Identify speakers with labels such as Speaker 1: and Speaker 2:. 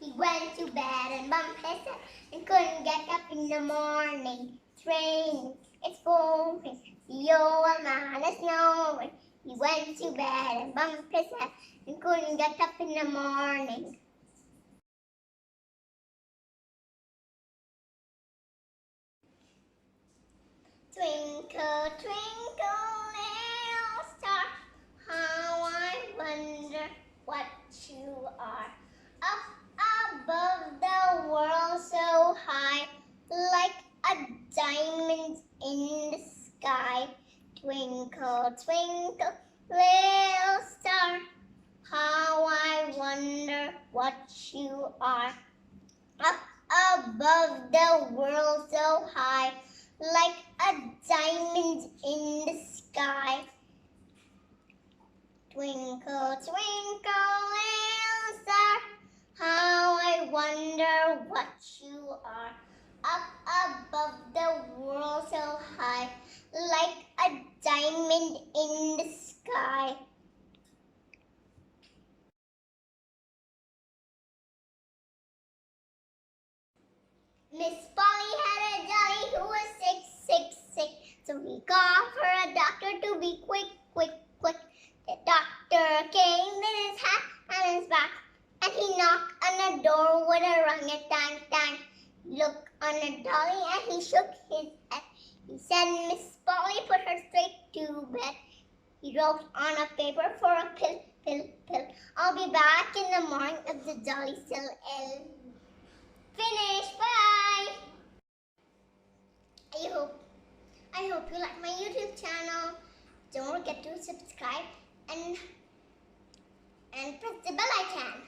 Speaker 1: He went to bed and bumped his head and couldn't get up in the morning. It's raining, it's pouring, the old man is snowing. He went to bed and bumped his head and couldn't get up in the morning. Twinkle, twinkle, little star, how I wonder what you are. Up above the world so high, like a diamond in the sky. Twinkle, twinkle, little star, how I wonder what you are. Up above the world so high, like a diamond in the sky. Twinkle, twinkle, little star, how I wonder what you are. Up above the world so high, like a diamond in the sky. Miss Polly had a dolly who was sick, sick, sick. So he called for a doctor to be quick, quick, quick. The doctor came with his hat and his back, and he knocked on the door with a rang-a-tang, tang. Looked on the dolly and he shook his head. He said, Miss Polly, put her straight to bed. He wrote on a paper for a pill, pill, pill. I'll be back in the morning if the dolly still ill. Finish. Bye. I hope you like my YouTube channel. Don't forget to subscribe and press the bell icon.